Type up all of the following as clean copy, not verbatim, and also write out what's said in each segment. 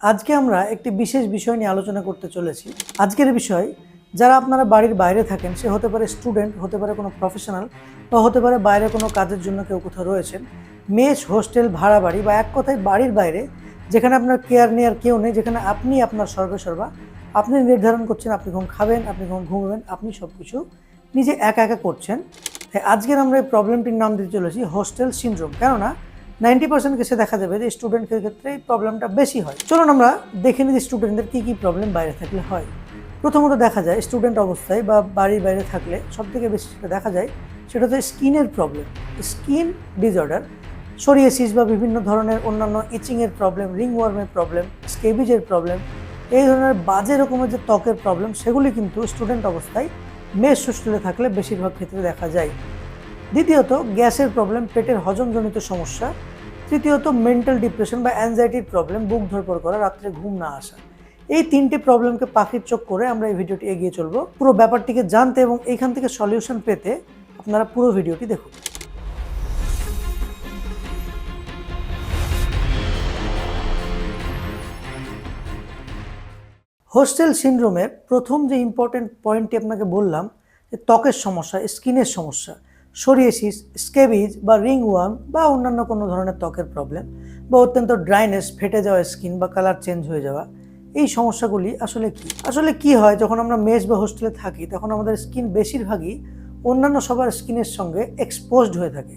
আজকে আমরা একটি বিশেষ বিষয় নিয়ে আলোচনা করতে চলেছি। আজকের বিষয়, যারা আপনারা বাড়ির বাইরে থাকেন, সে হতে পারে স্টুডেন্ট, হতে পারে কোনো প্রফেশনাল, বা হতে পারে বাইরে কোনো কাজের জন্য কেউ কোথাও রয়েছেন। মেস, হোস্টেল, ভাড়া বাড়ি বা এক কথায় বাড়ির বাইরে, যেখানে আপনার কেয়ার নেওয়ার কেউ নেই, যেখানে আপনি আপনার সর্বেসর্বা, আপনি নির্ধারণ করছেন আপনি কখন খাবেন, আপনি কখন ঘুমাবেন, আপনি সব কিছু নিজে একা একা করছেন। তাই আজকের আমরা এই প্রবলেমটির নাম দিতে চলেছি হোস্টেল সিনড্রোম। কেননা 90% কেসে দেখা যাবে যে স্টুডেন্টের ক্ষেত্রে এই প্রবলেমটা বেশি হয়। চলুন আমরা দেখে নিই স্টুডেন্টদের কী কী প্রবলেম বাইরে থাকলে হয়। প্রথমত দেখা যায় স্টুডেন্ট অবস্থায় বা বাড়ির বাইরে থাকলে সবথেকে বেশি যেটা দেখা যায় সেটা হচ্ছে স্কিনের প্রবলেম, স্কিন ডিসঅর্ডার, সোরিয়াসিস বা বিভিন্ন ধরনের অন্যান্য ইচিংয়ের প্রবলেম, রিংওয়ার্মের প্রবলেম, স্কেবিজের প্রবলেম, এই ধরনের বাজে রকমের যে ত্বকের প্রবলেম, সেগুলি কিন্তু স্টুডেন্ট অবস্থায় মেস হোস্টেলে থাকলে বেশিরভাগ ক্ষেত্রে দেখা যায়। দ্বিতীয়ত গ্যাসের প্রবলেম, পেটের হজমজনিত সমস্যা। তৃতীয়ত মেন্টাল ডিপ্রেশন বা অ্যাংজাইটির প্রবলেম, বুক ধরপড় করা, রাত্রে ঘুম না আসা। এই তিনটি প্রবলেমকে পাখির চোখ করে আমরা এই ভিডিওটি এগিয়ে চলবো। পুরো ব্যাপারটিকে জানতে এবং এইখান থেকে সলিউশন পেতে আপনারা পুরো ভিডিওটি দেখুন। হোস্টেল সিনড্রোমে প্রথম যে ইম্পর্টেন্ট পয়েন্টটি আপনাকে বললাম, যে ত্বকের সমস্যা, স্কিনের সমস্যা, সোরিয়াসিস, স্কেবিজ বা রিংওয়ার্ম বা অন্যান্য কোনো ধরনের ত্বকের প্রবলেম, বা অত্যন্ত ড্রাইনেস, ফেটে যাওয়া স্কিন বা কালার চেঞ্জ হয়ে যাওয়া, এই সমস্যাগুলি আসলে কি হয় যখন আমরা মেস বা হোস্টেলে থাকি, তখন আমাদের স্কিন বেশিরভাগই অন্যান্য সবার স্কিনের সঙ্গে এক্সপোজড হয়ে থাকে।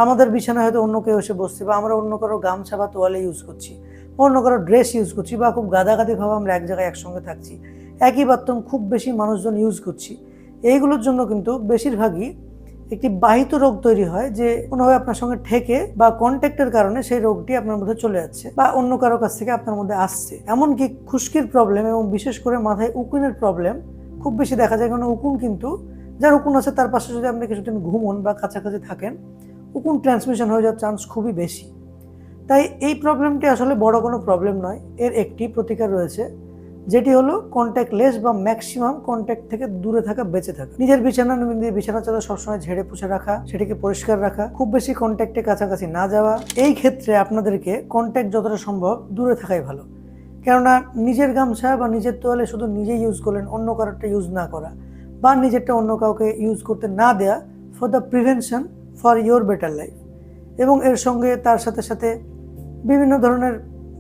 আমাদের বিছানায় হয়তো অন্য কেউ এসে বসছে, বা আমরা অন্য কারো গামছা বা তোয়ালে ইউজ করছি, অন্য কারো ড্রেস ইউজ করছি, বা খুব গাদাগাদিভাবে আমরা এক জায়গায় একসঙ্গে থাকছি, একই বাথরুম খুব বেশি মানুষজন ইউজ করছি। এইগুলোর জন্য কিন্তু বেশিরভাগই একটি বাহিত রোগ তৈরি হয়, যে কোনোভাবে আপনার সঙ্গে ঠেকে বা কন্ট্যাক্টের কারণে সেই রোগটি আপনার মধ্যে চলে যাচ্ছে বা অন্য কারো কাছ থেকে আপনার মধ্যে আসছে। এমনকি খুশকির প্রবলেম এবং বিশেষ করে মাথায় উকুনের প্রবলেম খুব বেশি দেখা যায়। কারণ উকুন কিন্তু, যার উকুন আছে তার পাশে যদি আপনি কিছুদিন ঘুমন বা কাছাকাছি থাকেন, উকুন ট্রান্সমিশন হয়ে যাওয়ার চান্স খুবই বেশি। তাই এই প্রবলেমটি আসলে বড় কোনো প্রবলেম নয়, এর একটি প্রতিকার রয়েছে, যেটি হলো কন্ট্যাক্টলেস বা ম্যাক্সিমাম কন্ট্যাক্ট থেকে দূরে থাকা, বেঁচে থাকা। নিজের বিছানা চাদর সবসময় ঝেড়ে পুছে রাখা, সেটিকে পরিষ্কার রাখা, খুব বেশি কন্ট্যাক্টে কাছাকাছি না যাওয়া। এই ক্ষেত্রে আপনাদেরকে কন্ট্যাক্ট যতটা সম্ভব দূরে থাকাই ভালো। কেননা নিজের গামছা বা নিজের তোয়ালে শুধু নিজেই ইউজ করলেন, অন্য কারোরটা ইউজ না করা, বা নিজেরটা অন্য কাউকে ইউজ করতে না দেয়া, for the prevention for your better life. এবং এর সঙ্গে তার সাথে সাথে বিভিন্ন ধরনের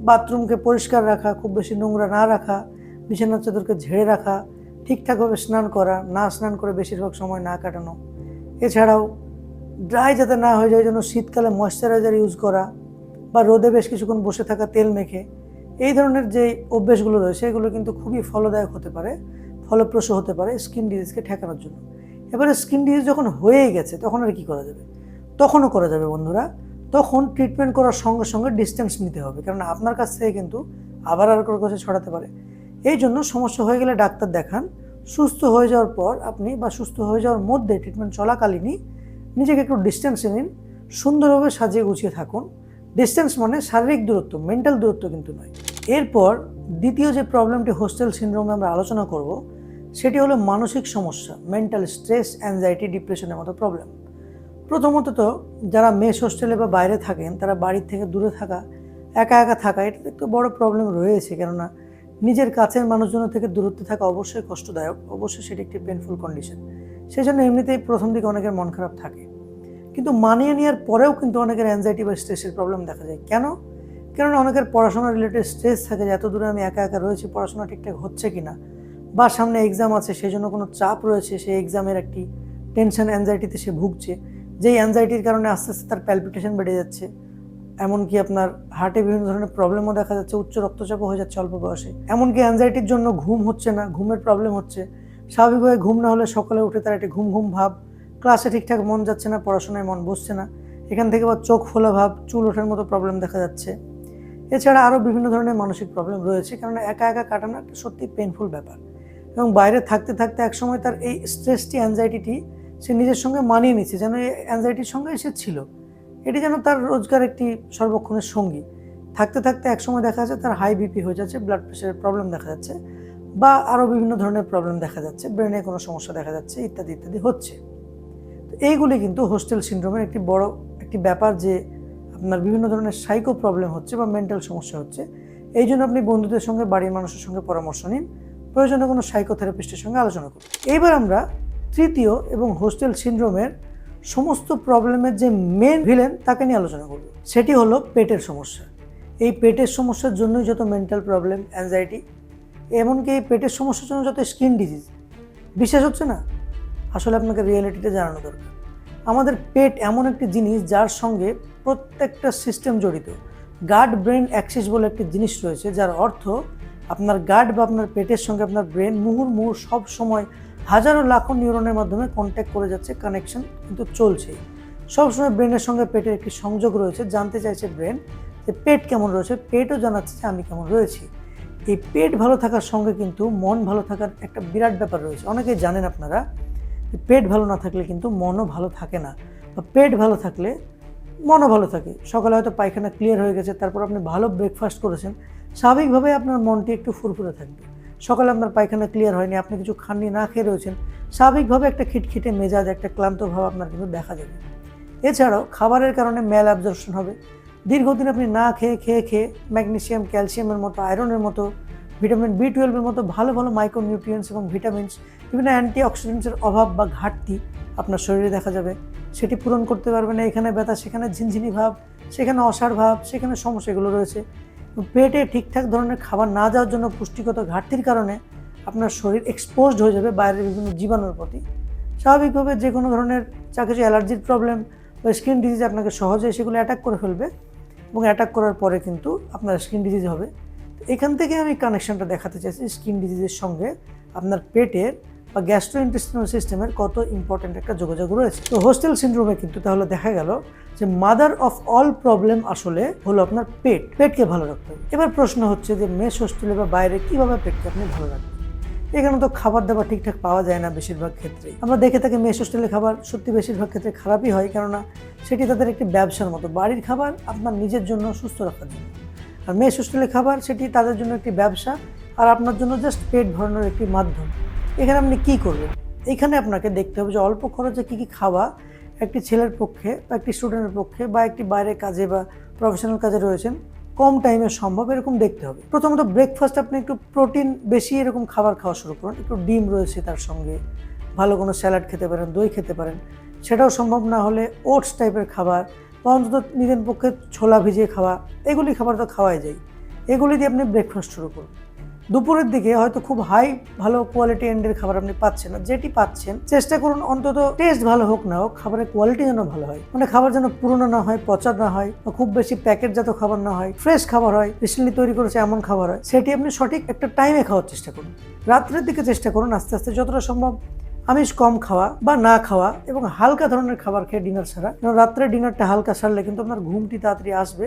বাথরুমকে পরিষ্কার রাখা, খুব বেশি নোংরা না রাখা, বিছানার চাদরকে ঝেড়ে রাখা, ঠিকঠাকভাবে স্নান করা, না স্নান করে বেশিরভাগ সময় না কাটানো। এছাড়াও ড্রাই যাতে না হয়ে যায় জন্য শীতকালে ময়েশ্চারাইজার ইউজ করা, বা রোদে বেশ কিছুক্ষণ বসে থাকা তেল মেখে, এই ধরনের যে অভ্যেসগুলো রয়েছে এগুলো কিন্তু খুবই ফলদায়ক হতে পারে, ফলপ্রসূ হতে পারে স্কিন ডিজিজকে ঠেকানোর জন্য। এবারে স্কিন ডিজিজ যখন হয়েই গেছে তখন আর কি করা যাবে? তখনও করা যাবে বন্ধুরা। তখন ট্রিটমেন্ট করার সঙ্গে সঙ্গে ডিস্টেন্স নিতে হবে, কারণ আপনার কাছ থেকে কিন্তু আবার আর কারোর কাছে ছড়াতে পারে। এই জন্য সমস্যা হয়ে গেলে ডাক্তার দেখান। সুস্থ হয়ে যাওয়ার পর আপনি, বা সুস্থ হয়ে যাওয়ার মধ্যে ট্রিটমেন্ট চলাকালীনই নিজেকে একটু ডিস্টেন্স নিন, সুন্দরভাবে সাজিয়ে গুছিয়ে থাকুন। ডিস্টেন্স মানে শারীরিক দূরত্ব, মেন্টাল দূরত্ব কিন্তু নয়। এরপর দ্বিতীয় যে প্রবলেমটি হোস্টেল সিনড্রোমে আমরা আলোচনা করব, সেটি হলো মানসিক সমস্যা, মেন্টাল স্ট্রেস, অ্যাংজাইটি, ডিপ্রেশনের মতো প্রবলেম। প্রথমত তো যারা মেস হোস্টেলে বা বাইরে থাকেন, তারা বাড়ির থেকে দূরে থাকা, একা একা থাকা, এটা একটু বড় প্রবলেম রয়েছে। কেননা নিজের কাছের মানুষজনের থেকে দূরত্বে থাকা অবশ্যই কষ্টদায়ক, অবশ্যই সেটি একটি পেনফুল কন্ডিশন। সেই জন্য এমনিতেই প্রথম দিকে অনেকের মন খারাপ থাকে, কিন্তু মানিয়ে নেওয়ার পরেও কিন্তু অনেকের অ্যাংজাইটি বা স্ট্রেসের প্রবলেম দেখা যায়। কেননা অনেকের পড়াশোনা রিলেটেড স্ট্রেস থাকে, যে এত দূরে আমি একা একা রয়েছি, পড়াশোনা ঠিকঠাক হচ্ছে কিনা, বা সামনে এক্সাম আছে সেই জন্য কোনো চাপ রয়েছে, সেই এক্সামের একটি টেনশন, অ্যাংজাইটিতে সে ভুগছে। যেই অ্যাংজাইটির কারণে আস্তে আস্তে তার প্যালপিটেশন বেড়ে যাচ্ছে, এমনকি আপনার হার্টে বিভিন্ন ধরনের প্রবলেমও দেখা যাচ্ছে, উচ্চ রক্তচাপও হয়ে যাচ্ছে অল্প বয়সে। এমনকি অ্যাংজাইটির জন্য ঘুম হচ্ছে না, ঘুমের প্রবলেম হচ্ছে। স্বাভাবিকভাবে ঘুম না হলে সকালে উঠে তার একটি ঘুম ঘুম ভাব, ক্লাসে ঠিকঠাক মন যাচ্ছে না, পড়াশোনায় মন বসছে না, এখান থেকে আবার চোখ ফোলা ভাব, চুল ওঠার মতো প্রবলেম দেখা যাচ্ছে। এছাড়া আরও বিভিন্ন ধরনের মানসিক প্রবলেম রয়েছে, কারণ একা একা কাটানো একটা সত্যি পেনফুল ব্যাপার। এবং বাইরে থাকতে থাকতে একসময় তার এই স্ট্রেসটি, অ্যাংজাইটিটি সে নিজের সঙ্গে মানিয়ে নিচ্ছে, যেন এই অ্যাংজাইটির সঙ্গে সে ছিল, এটি যেন তার রোজগার একটি সর্বক্ষণের সঙ্গী। থাকতে থাকতে একসময় দেখা যাচ্ছে তার হাই বিপি হয়ে যাচ্ছে, ব্লাড প্রেশারের প্রবলেম দেখা যাচ্ছে, বা আরও বিভিন্ন ধরনের প্রবলেম দেখা যাচ্ছে, ব্রেনে কোনো সমস্যা দেখা যাচ্ছে, ইত্যাদি ইত্যাদি হচ্ছে। তো এইগুলি কিন্তু হোস্টেল সিনড্রোমের একটি বড় একটি ব্যাপার, যে আপনার বিভিন্ন ধরনের সাইকো প্রবলেম হচ্ছে বা মেন্টাল সমস্যা হচ্ছে। এই জন্য আপনি বন্ধুদের সঙ্গে, বাড়ির মানুষের সঙ্গে পরামর্শ নিন, প্রয়োজনে কোনো সাইকোথেরাপিস্টের সঙ্গে আলোচনা করুন। এইবার আমরা তৃতীয় এবং হোস্টেল সিনড্রোমের সমস্ত প্রবলেমের যে মেন ভিলেন তাকে নিয়ে আলোচনা করব। সেটি হলো পেটের সমস্যা। এই পেটের সমস্যার জন্যই যত মেন্টাল প্রবলেম, অ্যাংজাইটি, এমনকি এই পেটের সমস্যার জন্য যত স্কিন ডিজিজ। বিশ্বাস হচ্ছে না? আসলে আপনাকে রিয়েলিটিটা জানানো দরকার। আমাদের পেট এমন একটি জিনিস যার সঙ্গে প্রত্যেকটা সিস্টেম জড়িত। গাট ব্রেন অ্যাক্সিস বলে একটি জিনিস রয়েছে, যার অর্থ আপনার গাট বা আপনার পেটের সঙ্গে আপনার ব্রেন মুহুর্মুহু সব সময় হাজারো লাখো নিউরনের মাধ্যমে কন্ট্যাক্ট করে যাচ্ছে, কানেকশন কিন্তু চলছেই। সবসময় ব্রেনের সঙ্গে পেটের একটি সংযোগ রয়েছে। জানতে চাইছে ব্রেন যে পেট কেমন রয়েছে, পেটও জানাচ্ছে যে আমি কেমন রয়েছি। এই পেট ভালো থাকার সঙ্গে কিন্তু মন ভালো থাকার একটা বিরাট ব্যাপার রয়েছে। অনেকেই জানেন আপনারা, পেট ভালো না থাকলে কিন্তু মনও ভালো থাকে না, বা পেট ভালো থাকলে মনও ভালো থাকে। সকালে হয়তো পায়খানা ক্লিয়ার হয়ে গেছে, তারপর আপনি ভালো ব্রেকফাস্ট করেছেন, স্বাভাবিকভাবে আপনার মনটি একটু ফুরফুরে থাকবে। সকালে আপনার পায়খানা ক্লিয়ার হয়নি, আপনি কিছু খাননি, না খেয়ে রয়েছেন, স্বাভাবিকভাবে একটা খিটখিটে মেজাজ, একটা ক্লান্ত ভাব আপনার কিন্তু দেখা যাবে। এছাড়াও খাবারের কারণে ম্যাল অ্যাবজর্পশন হবে। দীর্ঘদিন আপনি না খেয়ে ম্যাগনেসিয়াম, ক্যালসিয়ামের মতো, আয়রনের মতো, ভিটামিন B12 মতো ভালো ভালো মাইক্রোনিউট্রিয়েন্টস এবং ভিটামিনস, বিভিন্ন অ্যান্টিঅক্সিডেন্টসের অভাব বা ঘাটতি আপনার শরীরে দেখা যাবে। সেটি পূরণ করতে পারবে না। এখানে ব্যথা, সেখানে ঝিনঝিনি ভাব, সেখানে অসাড় ভাব, সেখানে সমস্যাগুলো রয়েছে। পেটে ঠিকঠাক ধরনের খাবার না যাওয়ার জন্য, পুষ্টিগত ঘাটতির কারণে আপনার শরীর এক্সপোজড হয়ে যাবে বাইরের বিভিন্ন জীবাণুর প্রতি। স্বাভাবিকভাবে যে কোনো ধরনের কিছু অ্যালার্জির প্রবলেম বা স্কিন ডিজিজ আপনাকে সহজে সেগুলো অ্যাটাক করে ফেলবে, এবং অ্যাটাক করার পরে কিন্তু আপনার স্কিন ডিজিজ হবে। এখান থেকে আমি কানেকশনটা দেখাতে চাইছি স্কিন ডিজিজের সঙ্গে আপনার পেটের বা গ্যাস্ট্রোইন্টেস্টিনাল সিস্টেমের কত ইম্পর্ট্যান্ট একটা যোগাযোগ রয়েছে। তো হোস্টেল সিনড্রোমে কিন্তু তাহলে দেখা গেল যে মাদার অফ অল প্রবলেম আসলে হলো আপনার পেটকে ভালো রাখতে হবে। এবার প্রশ্ন হচ্ছে যে মেস হোস্টেলে বা বাইরে কীভাবে পেটকে আপনি ভালো রাখবেন? এখানে তো খাবার দাবার ঠিকঠাক পাওয়া যায় না বেশিরভাগ ক্ষেত্রেই। আমরা দেখে থাকি মেস হোস্টেলে খাবার সত্যি বেশিরভাগ ক্ষেত্রে খারাপই হয়, কেননা সেটি তাদের একটি ব্যবসার মতো। বাড়ির খাবার আপনার নিজের জন্য সুস্থ রাখার জন্য, আর মেস হোস্টেলে খাবার সেটি তাদের জন্য একটি ব্যবসা, আর আপনার জন্য জাস্ট পেট ভরানোর একটি মাধ্যম। এখানে আপনি কী করবেন? এখানে আপনাকে দেখতে হবে যে অল্প খরচে কী কী খাওয়া একটি ছেলের পক্ষে বা একটি স্টুডেন্টের পক্ষে বা একটি বাইরের কাজে বা প্রফেশনাল কাজে রয়েছেন, কম টাইমে সম্ভব এরকম দেখতে হবে। প্রথমত ব্রেকফাস্ট আপনি একটু প্রোটিন বেশি এরকম খাবার খাওয়া শুরু করুন। একটু ডিম রয়েছে, তার সঙ্গে ভালো কোনো স্যালাড খেতে পারেন, দই খেতে পারেন। সেটাও সম্ভব না হলে ওটস টাইপের খাবার, বা অন্তত নিজের পক্ষে ছোলা ভিজিয়ে খাওয়া, এগুলি খাবার তো খাওয়াই যায়। এগুলি দিয়ে আপনি ব্রেকফাস্ট শুরু করুন। দুপুরের দিকে হয়তো খুব ভালো কোয়ালিটি এন্ডের খাবার আপনি পাচ্ছেন না, যেটি পাচ্ছেন চেষ্টা করুন অন্তত টেস্ট ভালো হোক না হোক, খাবারের কোয়ালিটি যেন ভালো হয়। মানে খাবার যেন পুরনো না হয়, পচা না হয়, বা খুব বেশি প্যাকেটজাত খাবার না হয়, ফ্রেশ খাবার হয়, রিসেন্টলি তৈরি করেছে এমন খাবার হয়, সেটি আপনি সঠিক একটা টাইমে খাওয়ার চেষ্টা করুন। রাত্রের দিকে চেষ্টা করুন আস্তে আস্তে যতটা সম্ভব আমিষ কম খাওয়া বা না খাওয়া, এবং হালকা ধরনের খাবার খেয়ে ডিনার ছাড়া। কারণ রাত্রে ডিনারটা হালকা সারলে কিন্তু আপনার ঘুমটি তাড়াতাড়ি আসবে।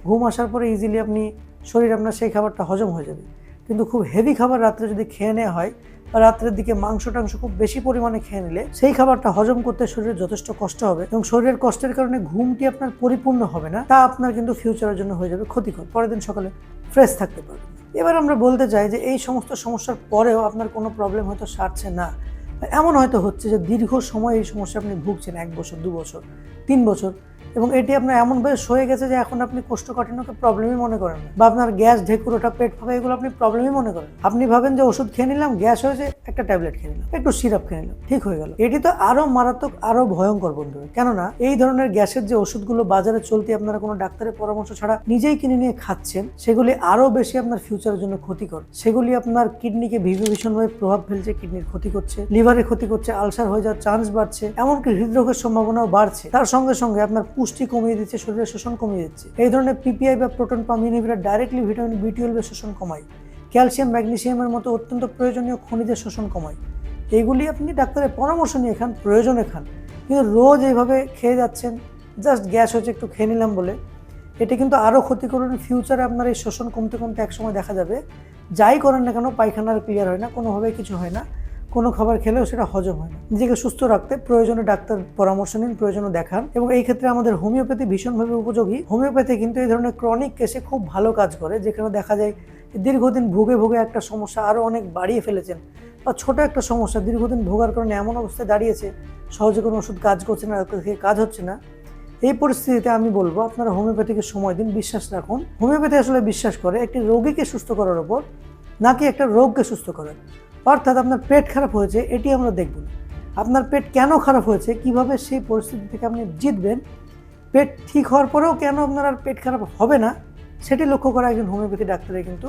ঘুম আসার পরে ইজিলি শরীর আপনার সেই খাবারটা হজম হয়ে যাবে। কিন্তু খুব হেভি খাবার রাত্রে যদি খেয়ে নেওয়া হয়, বা রাত্রের দিকে মাংস টাংস খুব বেশি পরিমাণে খেয়ে নিলে সেই খাবারটা হজম করতে শরীরের যথেষ্ট কষ্ট হবে, এবং শরীরের কষ্টের কারণে ঘুমটি আপনার পরিপূর্ণ হবে না। তা আপনার কিন্তু ফিউচারের জন্য হয়ে যাবে ক্ষতিকর। পরের দিন সকালে ফ্রেশ থাকতে পারবেন। এবার আমরা বলতে চাই যে এই সমস্ত সমস্যার পরেও আপনার কোনো প্রবলেম হয়তো সারছে না। এমন হয়তো হচ্ছে যে দীর্ঘ সময় এই সমস্যা আপনি ভুগছেন, 1 বছর, 2 বছর, 3 বছর, এবং এটি আপনার এমনভাবে সয়ে গেছে যে এখন আপনি কোষ্ঠকাঠিন্যকে প্রবলেমই মনে করেন না, বা আপনার গ্যাস, ঢেকুর ওঠা, পেট ফাঁকা, এগুলো আপনি প্রবলেমই মনে করেন। আপনি ভাবেন যে ওষুধ খেয়ে নিলাম, গ্যাস হয়েছে, একটা ট্যাবলেট খেয়ে নিলাম, একটু সিরাপ খেয়ে নিলাম, ঠিক হয়ে গেল। এটি তো আরো মারাত্মক, আরো ভয়ঙ্কর বন্ধু। কেননা এই ধরনের গ্যাসের যে ওষুধগুলো বাজারে চলতি আপনারা কোনো ডাক্তারের পরামর্শ ছাড়া নিজেই কিনে নিয়ে খাচ্ছেন, সেগুলি আরো বেশি আপনার ফিউচারের জন্য ক্ষতিকর। সেগুলি আপনার কিডনিকে ভীষণভাবে প্রভাব ফেলছে, কিডনির ক্ষতি করছে, লিভারের ক্ষতি করছে, আলসার হয়ে যাওয়ার চান্স বাড়ছে, এমনকি হৃদরোগের সম্ভাবনাও বাড়ছে। তার সঙ্গে সঙ্গে আপনার পুষ্টি কমিয়ে দিচ্ছে, শরীরের শোষণ কমিয়ে দিচ্ছে। এই ধরনের পিপিআই বা proton pump inhibitor directly vitamin B12 এর শোষণ কমায়, ক্যালসিয়াম, ম্যাগনেসিয়ামের মতো অত্যন্ত প্রয়োজনীয় খনিজের শোষণ কমায়। এগুলি আপনি ডাক্তারের পরামর্শ নিয়ে খান, প্রয়োজনে খান। কিন্তু রোজ এইভাবে খেয়ে যাচ্ছেন, জাস্ট গ্যাস হচ্ছে একটু খেয়ে নিলাম বলে, এটি কিন্তু আরও ক্ষতি করুন। ফিউচারে আপনার এই শোষণ কমতে কমতে একসময় দেখা যাবে যাই করেন না কেন পায়খানার ক্লিয়ার হয় না, কোনোভাবে কিছু হয় না, কোনো খাবার খেলেও সেটা হজম হয় না। নিজেকে সুস্থ রাখতে প্রয়োজনে ডাক্তার পরামর্শ নিন, প্রয়োজনে দেখান। এবং এই ক্ষেত্রে আমাদের হোমিওপ্যাথি ভীষণভাবে উপযোগী। হোমিওপ্যাথি কিন্তু এই ধরনের ক্রনিক কেসে খুব ভালো কাজ করে, যেখানে দেখা যায় দীর্ঘদিন ভুগে একটা সমস্যা আরও অনেক বাড়িয়ে ফেলেছেন, বা ছোট একটা সমস্যা দীর্ঘদিন ভোগার কারণে এমন অবস্থায় দাঁড়িয়েছে সহজে কোনো ওষুধ কাজ করছে না, কাজ হচ্ছে না। এই পরিস্থিতিতে আমি বলবো আপনারা হোমিওপ্যাথিকে সময় দিন, বিশ্বাস রাখুন। হোমিওপ্যাথি আসলে বিশ্বাস করে একটি রোগীকে সুস্থ করার উপর, নাকি একটা রোগকে সুস্থ করার। অর্থাৎ আপনার পেট খারাপ হয়েছে এটি আমরা দেখব না, আপনার পেট কেন খারাপ হয়েছে, কিভাবে সেই পরিস্থিতি থেকে আপনি জিতবেন, পেট ঠিক হওয়ার পরেও কেন আপনার আর পেট খারাপ হবে না সেটি লক্ষ্য করা একজন হোমিওপ্যাথি ডাক্তারের কিন্তু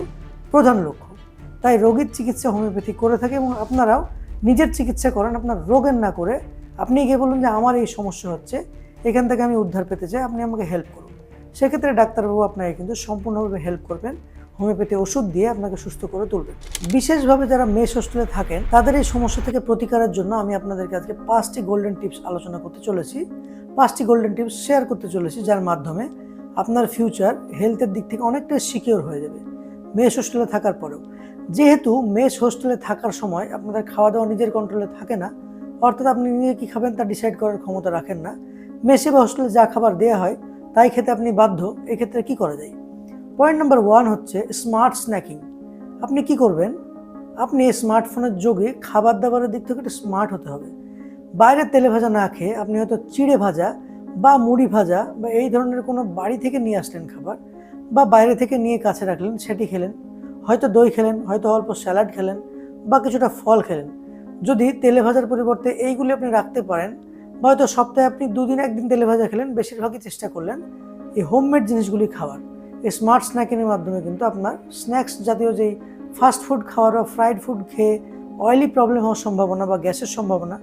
প্রধান লক্ষ্য। তাই রোগীর চিকিৎসা হোমিওপ্যাথি করে থাকে এবং আপনারাও নিজের চিকিৎসা করেন, আপনার রোগের না করে। আপনি গিয়ে বলুন যে আমার এই সমস্যা হচ্ছে, এখান থেকে আমি উদ্ধার পেতে চাই, আপনি আমাকে হেল্প করুন। সেক্ষেত্রে ডাক্তারবাবু আপনাকে কিন্তু সম্পূর্ণভাবে হেল্প করবেন, হোমিওপ্যাথি ওষুধ দিয়ে আপনাকে সুস্থ করে তুলবেন। বিশেষভাবে যারা মেস হোস্টেলে থাকেন তাদের এই সমস্যা থেকে প্রতিকারের জন্য আমি আপনাদেরকে আজকে 5টি গোল্ডেন টিপস আলোচনা করতে চলেছি, 5টি গোল্ডেন টিপস শেয়ার করতে চলেছি, যার মাধ্যমে আপনার ফিউচার হেলথের দিক থেকে অনেকটা সিকিউর হয়ে যাবে মেস হোস্টেলে থাকার পরেও। যেহেতু মেস হোস্টেলে থাকার সময় আপনাদের খাওয়া দাওয়া নিজের কন্ট্রোলে থাকে না, অর্থাৎ আপনি নিজে কী খাবেন তা ডিসাইড করার ক্ষমতা রাখেন না, মেসে বা হোস্টেলে যা খাবার দেওয়া হয় তাই খেতে আপনি বাধ্য। এক্ষেত্রে কী করা যায়? পয়েন্ট নাম্বার 1 হচ্ছে স্মার্ট স্ন্যাকিং। আপনি কি করবেন? আপনি স্মার্টফোনের যোগে খাবার দাবারের দিক থেকে একটু স্মার্ট হতে হবে। বাইরে তেলে ভাজা না খেয়ে আপনি হয়তো চিড়ে ভাজা বা মুড়ি ভাজা বা এই ধরনের কোনো বাড়ি থেকে নিয়ে আসলেন খাবার, বা বাইরে থেকে নিয়ে কাছে রাখলেন, সেটি খেলেন। হয়তো দই খেলেন, হয়তো অল্প স্যালাড খেলেন, বা কিছুটা ফল খেলেন। যদি তেলে ভাজার পরিবর্তে এইগুলি আপনি রাখতে পারেন, বা হয়তো সপ্তাহে আপনি 2 দিন 1 দিন তেলে ভাজা খেলেন, বেশিরভাগই চেষ্টা করলেন এই হোমমেড জিনিসগুলি খাওয়ার। এই স্মার্ট স্ন্যাকিংয়ের মাধ্যমে কিন্তু আপনার স্ন্যাক্স জাতীয় যেই ফাস্ট ফুড খাওয়ার বা ফ্রাইড ফুড খেয়ে অয়েলি প্রবলেম হওয়ার সম্ভাবনা বা গ্যাসের সম্ভাবনা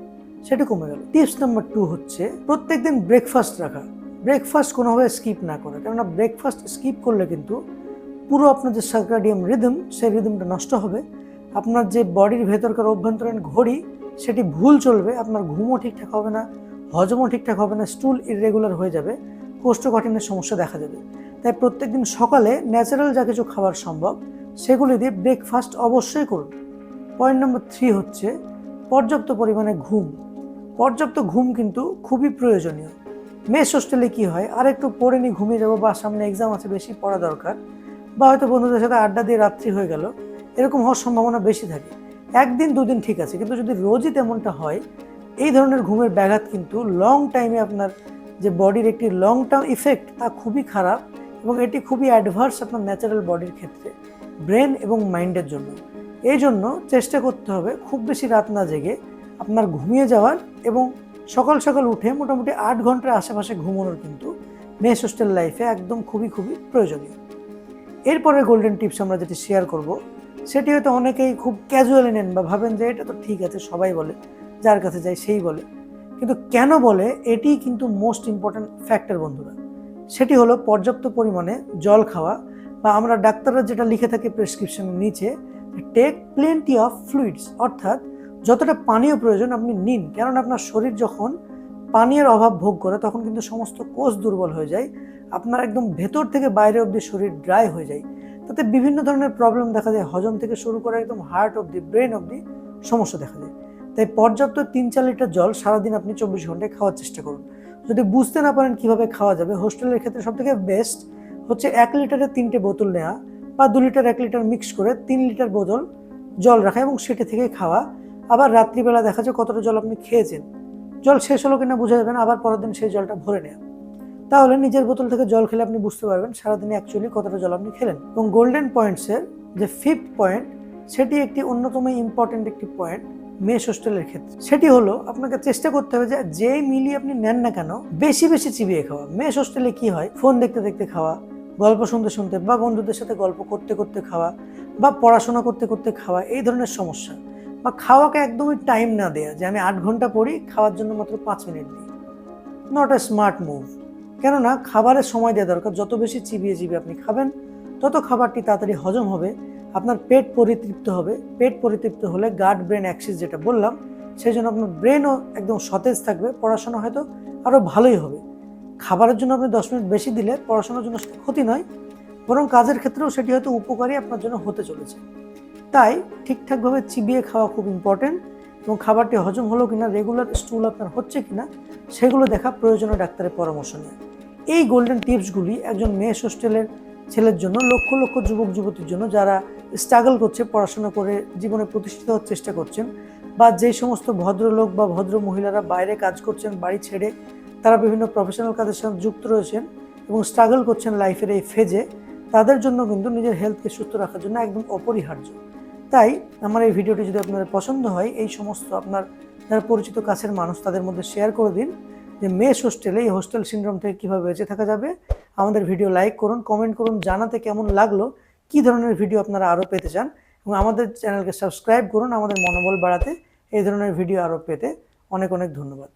সেটা কমে গেল। টিপস নাম্বার 2 হচ্ছে প্রত্যেকদিন ব্রেকফাস্ট রাখা। ব্রেকফাস্ট কোনোভাবে স্কিপ না করা, কেননা ব্রেকফাস্ট স্কিপ করলে কিন্তু পুরো আপনার যে সার্কাডিয়াম রিদম, সেই রিদমটা নষ্ট হবে। আপনার যে বডির ভেতরকার অভ্যন্তরীণ ঘড়ি সেটি ভুল চলবে, আপনার ঘুমও ঠিকঠাক হবে না, হজমও ঠিকঠাক হবে না, স্টুল ইররেগুলার হয়ে যাবে, কোষ্ঠকাঠিন্যের সমস্যা দেখা যাবে। তাই প্রত্যেকদিন সকালে ন্যাচারাল যা কিছু খাবার সম্ভব সেগুলি দিয়ে ব্রেকফাস্ট অবশ্যই করুন। পয়েন্ট নাম্বার 3 হচ্ছে পর্যাপ্ত পরিমাণে ঘুম। পর্যাপ্ত ঘুম কিন্তু খুবই প্রয়োজনীয়। মেস হোস্টেলে কী হয়, আর একটু পড়ে নিয়ে ঘুমিয়ে যাবো, বা সামনে এক্সাম আছে বেশি পড়া দরকার, বা হয়তো বন্ধুদের সাথে আড্ডা দিয়ে রাত্রি হয়ে গেল, এরকম হওয়ার সম্ভাবনা বেশি থাকে। 1 দিন 2 দিন ঠিক আছে, কিন্তু যদি রোজই তেমনটা হয়, এই ধরনের ঘুমের ব্যাঘাত কিন্তু লং টাইমে আপনার যে বডির একটি লং টার্ম ইফেক্ট তা খুবই খারাপ, এবং এটি খুবই অ্যাডভার্স আপনার ন্যাচারাল বডির ক্ষেত্রে, ব্রেন এবং মাইন্ডের জন্য। এই জন্য চেষ্টা করতে হবে খুব বেশি রাত না জেগে আপনার ঘুমিয়ে যাওয়ার, এবং সকাল সকাল উঠে মোটামুটি 8 ঘন্টার আশেপাশে ঘুমানোর কিন্তু মেস হোস্টেল লাইফে একদম খুবই প্রয়োজনীয়। এরপরের গোল্ডেন টিপস আমরা যেটি শেয়ার করব, সেটি হয়তো অনেকেই খুব ক্যাজুয়ালি নেন বা ভাবেন যে এটা তো ঠিক আছে, সবাই বলে, যার কাছে যায় সেই বলে। কিন্তু কেন বলে, এটি কিন্তু মোস্ট ইম্পর্ট্যান্ট ফ্যাক্টর বন্ধুরা। সেটি হলো পর্যাপ্ত পরিমাণে জল খাওয়া, বা আমরা ডাক্তাররা যেটা লিখে থাকি প্রেসক্রিপশনের নিচে, টেক প্লেন্টি অফ ফ্লুইডস, অর্থাৎ যতটা পানীয় প্রয়োজন আপনি নিন। কারণ আপনার শরীর যখন পানীয়ের অভাব ভোগ করে তখন কিন্তু সমস্ত কোষ দুর্বল হয়ে যায়, আপনার একদম ভেতর থেকে বাইরে অবধি শরীর ড্রাই হয়ে যায়, তাতে বিভিন্ন ধরনের প্রবলেম দেখা যায়, হজম থেকে শুরু করে একদম হার্ট অবধি, ব্রেন অবধি সমস্যা দেখা যায়। তাই পর্যাপ্ত 3-4 লিটার জল সারাদিন আপনি 24 ঘন্টায় খাওয়ার চেষ্টা করুন। যদি বুঝতে না পারেন কিভাবে খাওয়া যাবে, হোস্টেলের ক্ষেত্রে সবথেকে বেস্ট হচ্ছে 1 লিটারের 3টে বোতল নেওয়া, বা 2 লিটার 1 লিটার মিক্স করে 3 লিটার বোতল জল রাখা এবং সেটি থেকে খাওয়া। আবার রাত্রিবেলা দেখা যায় কতটা জল আপনি খেয়েছেন, জল শেষ হলো কিনা বুঝে যাবেন, আবার পরের দিন সেই জলটা ভরে নেওয়া। তাহলে নিজের বোতল থেকে জল খেলে আপনি বুঝতে পারবেন সারাদিনে অ্যাকচুয়ালি কতটা জল আপনি খেলেন। এবং গোল্ডেন পয়েন্টসের যে 5th পয়েন্ট, সেটি একটি অন্যতম ইম্পর্টেন্ট একটি পয়েন্ট মেস হোস্টেলের ক্ষেত্রে। সেটি হলো আপনাকে চেষ্টা করতে হবে যে যেই মিলি আপনি নেন না কেন বেশি বেশি চিবিয়ে খাওয়া। মেস হোস্টেলে কি হয়, ফোন দেখতে দেখতে খাওয়া, গল্প শুনতে শুনতে, বা বন্ধুদের সাথে গল্প করতে করতে খাওয়া, বা পড়াশোনা করতে করতে খাওয়া, এই ধরনের সমস্যা। বা খাওয়াকে একদমই টাইম না দেয়া, যে আমি 8 ঘন্টা পড়ি, খাওয়ার জন্য মাত্র 5 মিনিট দিই, নট এ স্মার্ট মুভ। কেননা খাবারের সময় দেওয়া দরকার। যত বেশি চিবিয়ে চিবিয়ে আপনি খাবেন তত খাবারটি তাড়াতাড়ি হজম হবে, আপনার পেট পরিতৃপ্ত হবে। পেট পরিতৃপ্ত হলে গাট ব্রেন অ্যাক্সিস যেটা বললাম, সেই জন্য আপনার ব্রেনও একদম সতেজ থাকবে, পড়াশোনা হয়তো আরও ভালোই হবে। খাবারের জন্য আপনি 10 মিনিট বেশি দিলে পড়াশোনার জন্য সেটা ক্ষতি নয়, বরং কাজের ক্ষেত্রেও সেটি হয়তো উপকারী আপনার জন্য হতে চলেছে। তাই ঠিকঠাকভাবে চিবিয়ে খাওয়া খুব ইম্পর্টেন্ট, এবং খাবারটি হজম হলো কিনা, রেগুলার স্টুল আপনার হচ্ছে কিনা, সেগুলো দেখা প্রয়োজনীয় ডাক্তারের পরামর্শ নেয়। এই গোল্ডেন টিপসগুলি একজন মেস হোস্টেলের ছেলের জন্য, লক্ষ লক্ষ যুবক যুবতীর জন্য যারা স্ট্রাগল করছে, পড়াশোনা করে জীবনে প্রতিষ্ঠিত হওয়ার চেষ্টা করছেন, বা যে সমস্ত ভদ্রলোক বা ভদ্র মহিলারা বাইরে কাজ করছেন বাড়ি ছেড়ে, তারা বিভিন্ন প্রফেশনাল কাজের সাথে যুক্ত রয়েছেন এবং স্ট্রাগল করছেন লাইফের এই ফেজে, তাদের জন্য কিন্তু নিজের হেলথকে সুস্থ রাখার জন্য একদম অপরিহার্য। তাই আমার এই ভিডিওটি যদি আপনাদের পছন্দ হয়, এই সমস্ত আপনার যারা পরিচিত কাছের মানুষ তাদের মধ্যে শেয়ার করে দিন যে মেস হোস্টেলে এই হোস্টেল সিনড্রোম থেকে কীভাবে বেঁচে থাকা যাবে। আমাদের ভিডিও লাইক করুন, কমেন্ট করুন, জানাতে কেমন লাগলো, কী ধরনের ভিডিও আপনারা আরও পেতে চান, এবং আমাদের চ্যানেলকে সাবস্ক্রাইব করুন আমাদের মনোবল বাড়াতে এই ধরনের ভিডিও আরও পেতে। অনেক অনেক ধন্যবাদ।